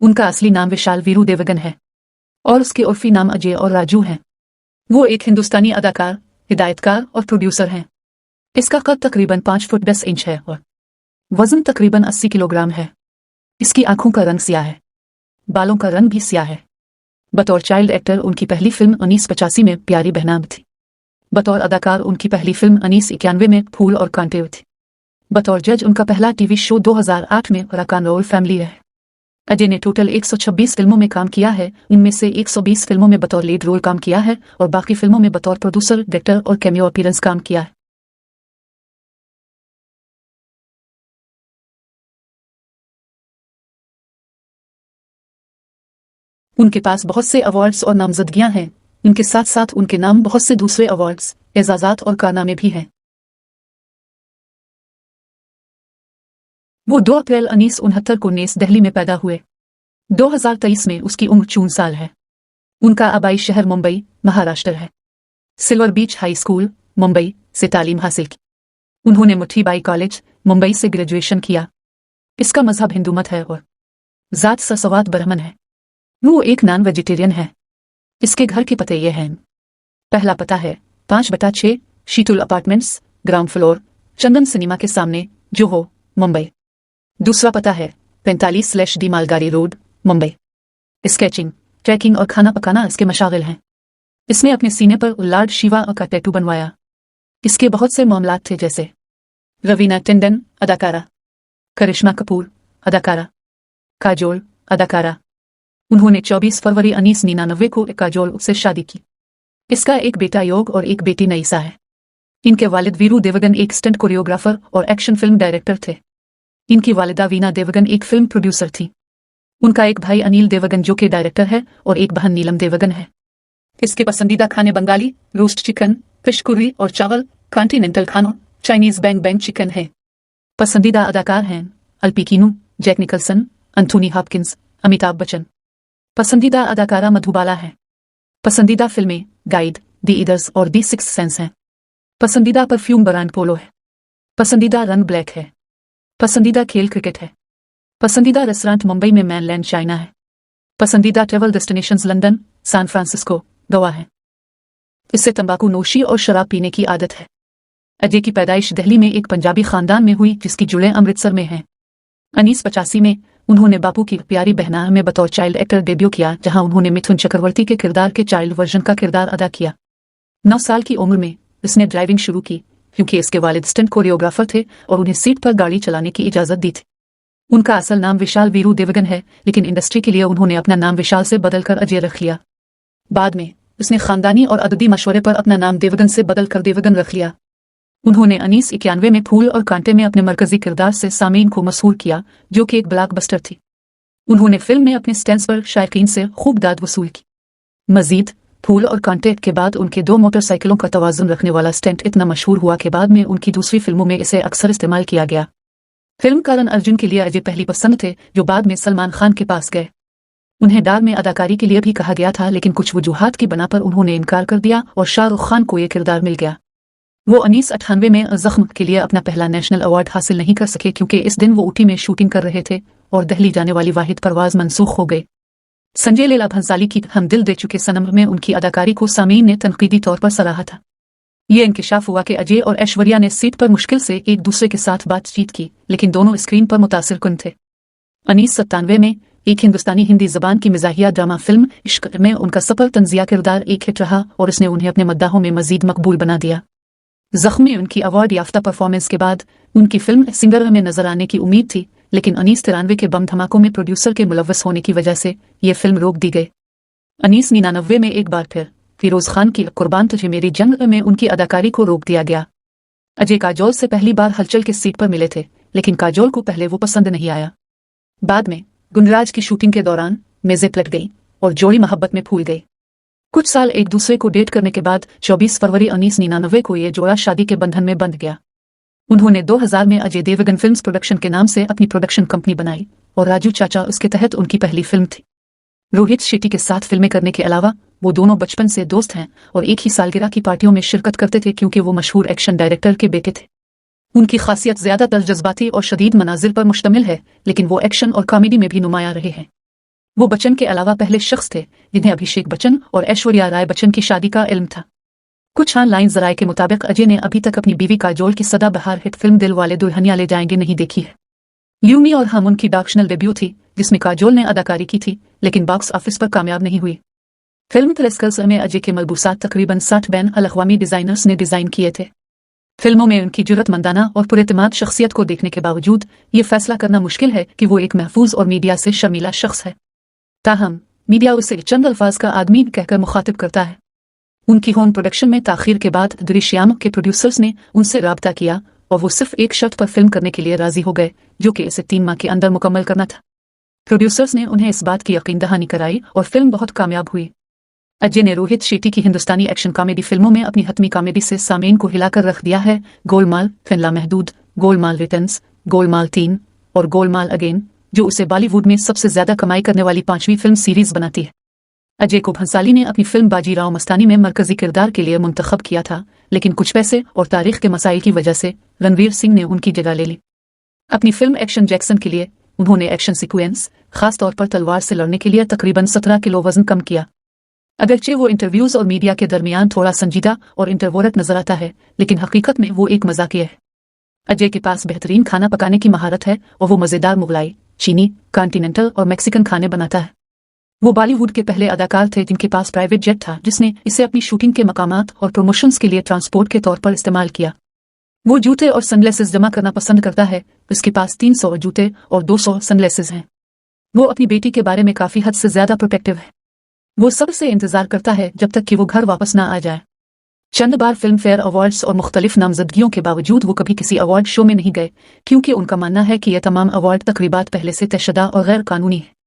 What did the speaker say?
उनका असली नाम विशाल वीरू देवगन है और उसके उर्फी नाम अजय और राजू हैं। वो एक हिंदुस्तानी अदाकार, हिदायतकार और प्रोड्यूसर हैं। इसका कद तकरीबन 5 फुट 10 इंच है और वजन तकरीबन 80 किलोग्राम है। इसकी आंखों का रंग स्याह है, बालों का रंग भी स्याह है। बतौर चाइल्ड एक्टर उनकी पहली फिल्म 1985 में प्यारी बहनाम थी। बतौर अदाकार उनकी पहली फिल्म 1991 में फूल और कांटे थी। बतौर जज उनका पहला टीवी शो 2008 में रॉक एंड रोल फैमिली है। अजय ने टोटल 126 फिल्मों में काम किया है। इनमें से 120 फिल्मों में बतौर लीड रोल काम किया है और बाकी फिल्मों में बतौर प्रोड्यूसर, डायरेक्टर और कैमियो अपीयरेंस काम किया है। उनके पास बहुत से अवार्ड्स और नामजदगियां हैं। इनके साथ साथ उनके नाम बहुत से दूसरे अवार्ड्स, एजाजात और कारनामे भी हैं। वो 2 अप्रैल 1969 को नेस दिल्ली में पैदा हुए। 2023 में उसकी उम्र 54 साल है। उनका आबाई शहर मुंबई, महाराष्ट्र है। सिल्वर बीच हाई स्कूल, मुंबई से तालीम हासिल की। उन्होंने मुठीबाई कॉलेज, मुंबई से ग्रेजुएशन किया। इसका मजहब हिंदू मत है और जात सरसवात ब्राह्मण है। वो एक नॉन वेजिटेरियन है। इसके घर के पते ये हैं। पहला पता है 5/6 शीतुल अपार्टमेंट्स, ग्राउंड फ्लोर, चंदन सिनेमा के सामने, जोहो, मुंबई। दूसरा पता है 45/डी मालगाड़ी रोड, मुंबई। स्केचिंग, ट्रैकिंग और खाना पकाना इसके मशागिल हैं। इसने अपने सीने पर लॉर्ड शिवा का टैटू बनवाया। इसके बहुत से मामलात थे, जैसे रवीना टंडन अदाकारा, करिश्मा कपूर अदाकारा, काजोल अदाकारा। उन्होंने 24 फरवरी 1999 को काजोल से शादी की। इसका एक बेटा योग और एक बेटी नईसा है। इनके वालिद वीरू देवगन एक स्टंट कोरियोग्राफर और एक्शन फिल्म डायरेक्टर थे। इनकी वालिदा वीना देवगन एक फिल्म प्रोड्यूसर थी। उनका एक भाई अनिल देवगन जो कि डायरेक्टर है और एक बहन नीलम देवगन है। इसके पसंदीदा खाने Bengali, roast chicken, fish Kurri और चावल, कॉन्टिनेंटल खानों, चाइनीज बैंग चिकन है। पसंदीदा अदाकार हैं Al Pacino, Jack Nicholson, Anthony Hopkins, Amitabh Bachchan. पसंदीदा अदाकारा मधुबाला है। पसंदीदा फिल्में गाइड, दी इदर्स और दी सिक्स्थ सेंस हैं। पसंदीदा परफ्यूम ब्रांड पोलो है। पसंदीदा रंग ब्लैक है। पसंदीदा खेल क्रिकेट है। पसंदीदा रेस्टोरेंट मुंबई में मैनलैंड चाइना है। पसंदीदा travel destinations London, San Francisco, Goa है। इससे तंबाकू नोशी और शराब पीने की आदत है। अजय की पैदाइश दिल्ली में एक पंजाबी खानदान में हुई जिसकी जुड़े अमृतसर में हैं। 1985 में उन्होंने बापू की प्यारी बहना में बतौर चाइल्ड एक्टर डेब्यू किया, जहां उन्होंने मिथुन चक्रवर्ती के किरदार के चाइल्ड वर्जन का किरदार अदा किया। 9 साल की उम्र में इसने ड्राइविंग शुरू की क्योंकि इसके वालिद स्टंट कोरियोग्राफर थे और उन्हें सीट पर गाड़ी चलाने की इजाजत दी थी। उनका असल नाम विशाल वीरू देवगन है, लेकिन इंडस्ट्री के लिए उन्होंने अपना नाम विशाल से बदलकर अजय रख लिया। बाद में उसने खानदानी और अददी मशवरे पर अपना नाम देवगन से बदलकर देवगन रख लिया। उन्होंने 1991 में फूल और कांटे में अपने मरकजी किरदार से सामीन को मशहूर किया, जो कि एक ब्लॉकबस्टर थी। उन्होंने फिल्म में अपने स्टंट्स पर शायकीन से खूब दाद वसूल की। मजीद फूल और कांटे के बाद उनके 2 मोटरसाइकिलों का तवाजुन रखने वाला स्टंट इतना मशहूर हुआ कि बाद में उनकी दूसरी फिल्मों में इसे अक्सर इस्तेमाल किया गया। फिल्म करण अर्जुन के लिए अजय पहली पसंद थे, जो बाद में सलमान खान के पास गए। उन्हें डाग में अदाकारी के लिए भी कहा गया था, लेकिन कुछ वजूहात की बना पर उन्होंने इनकार कर दिया और शाहरुख खान को यह किरदार मिल गया। वो 1998 में जख्म के लिए अपना पहला नेशनल अवार्ड हासिल नहीं कर सके क्योंकि इस दिन वो ऊटी में शूटिंग कर रहे थे और दिल्ली जाने वाली वाहिद परवाज मनसूख हो गई। संजय लीला भंसाली की हम दिल दे चुके सनम में उनकी अदाकारी को सामीन ने तनकीदी तौर पर सराहा था। ये इंकिशाफ हुआ कि अजय और ऐश्वर्या ने सीट पर मुश्किल से एक दूसरे के साथ बातचीत की, लेकिन दोनों स्क्रीन पर मुतासिर कुन थे। 1997 में एक हिंदुस्तानी हिंदी जबान की मिजाहिया ड्रामा फिल्म इश्क में उनका सफर तंजिया किरदार एक हिट रहा और इसने उन्हें अपने मद्दाहों में मजीद मकबूल बना दिया। जख्म में उनकी अवार्ड याफ्ता परफॉर्मेंस के बाद उनकी फिल्म सिंगर में नजर आने की उम्मीद थी, लेकिन 1993 के बम धमाकों में प्रोड्यूसर के मुलव्वस होने की वजह से ये फिल्म रोक दी गई। 1999 में एक बार फिर फिरोज खान की कुर्बान तुझे मेरी जंग में उनकी अदाकारी को रोक दिया गया। अजय काजोल से पहली बार हलचल के सीट पर मिले थे, लेकिन काजोल को पहले वो पसंद नहीं आया। बाद में गुंडराज की शूटिंग के दौरान मेजें पलट गई और जोड़ी मोहब्बत में फूल गई। कुछ साल एक दूसरे को डेट करने के बाद 24 फरवरी 1999 को ये जोड़ा शादी के बंधन में बंध गया। उन्होंने 2000 में अजय देवगन फिल्म्स प्रोडक्शन के नाम से अपनी प्रोडक्शन कंपनी बनाई और राजू चाचा उसके तहत उनकी पहली फिल्म थी। रोहित शेट्टी के साथ फिल्में करने के अलावा वो दोनों बचपन से दोस्त हैं और एक ही सालगिरह की पार्टियों में शिरकत करते थे क्योंकि वो मशहूर एक्शन डायरेक्टर के बेटे थे। उनकी खासियत ज्यादातर जज्बाती और शदीद मनाजिर पर मुश्तमिल है, लेकिन वो एक्शन और कॉमेडी में भी नुमाया रहे हैं। वो बच्चन के अलावा पहले शख्स थे जिन्हें अभिषेक बच्चन और ऐश्वर्या राय बच्चन की शादी का इल्म था। कुछ ऑनलाइन जराये के मुताबिक अजय ने अभी तक अपनी बीवी काजोल की सदाबहार हिट फिल्म दिल वाले दुल्हनिया ले जाएंगे नहीं देखी है। ल्यूमी और हम उनकी डार्कशनल डेब्यू थी जिसमें काजोल ने अदाकारी की थी लेकिन बॉक्स ऑफिस पर कामयाब नहीं हुई। फिल्म थ्रेस्कल्स में अजय के मलबूसात तकरीबन 60 बैन अल-अक़वामी डिजाइनर्स ने डिजाइन किए थे। फिल्मों में उनकी जुर्रतमंदाना और पुरएतमाद शख्सियत को देखने के बावजूद ये फैसला करना मुश्किल है कि वो एक महफूज और मीडिया से शर्मीला शख्स है। ताहम मीडिया उसे चंद अल्फाज का आदमी कहकर मुखातिब करता है। उनकी होम प्रोडक्शन में ताखीर के बाद दृश्याम के प्रोड्यूसर्स ने उनसे राब्ता किया और वो सिर्फ एक शर्त पर फिल्म करने के लिए राजी हो गए जो कि इसे 3 माह के अंदर मुकम्मल करना था। प्रोड्यूसर्स ने उन्हें इस बात की यकीन दहानी कराई और फिल्म बहुत कामयाब हुई। अजय ने रोहित शेट्टी की हिंदुस्तानी एक्शन कॉमेडी फिल्मों में अपनी हतमी कॉमेडी से सामीन को हिलाकर रख दिया है। गोलमाल, फिन लामहदूद, गोलमाल रिटर्न्स, गोलमाल 3 और गोलमाल अगेन, जो उसे बॉलीवुड में सबसे ज्यादा कमाई करने वाली 5वीं फिल्म सीरीज बनाती है। अजय को भंसाली ने अपनी फिल्म बाजीराव मस्तानी में मरकजी किरदार के लिए मुंतखब किया था लेकिन कुछ पैसे और तारीख के मसाइल की वजह से रणवीर सिंह ने उनकी जगह ले ली। अपनी फिल्म एक्शन जैक्सन के लिए उन्होंने एक्शन सीक्वेंस, खास तौर पर तलवार से लड़ने के लिए तकरीबन 17 किलो वजन कम किया। अगरचे वो इंटरव्यूज और मीडिया के दरमियान थोड़ा संजीदा और इंटरवोरट नजर आता है लेकिन हकीकत में वो एक मजाकिया है। अजय के पास बेहतरीन खाना पकाने की महारत है और वो मजेदार मुगलाई, चीनी, कॉन्टिनेंटल और मैक्सिकन खाने बनाता है। वो बॉलीवुड के पहले अदाकार थे जिनके पास प्राइवेट जेट था जिसने इसे अपनी शूटिंग के मकामात और प्रमोशंस के लिए ट्रांसपोर्ट के तौर पर इस्तेमाल किया। वो जूते और सनग्लासेस जमा करना पसंद करता है। उसके पास 300 जूते और 200 सनग्लासेस हैं। वो अपनी बेटी के बारे में काफी हद से ज्यादा प्रोटेक्टिव है। वो सबसे इंतजार करता है जब तक कि वो घर वापस ना आ जाए। चंद बार फिल्म फेयर अवार्ड्स और मुख्तलिफ नामजदगियों के बावजूद वो कभी किसी अवार्ड शो में नहीं गए क्योंकि उनका मानना है कि यह तमाम अवार्ड तकरीबात पहले से तयशुदा और गैर कानूनी है।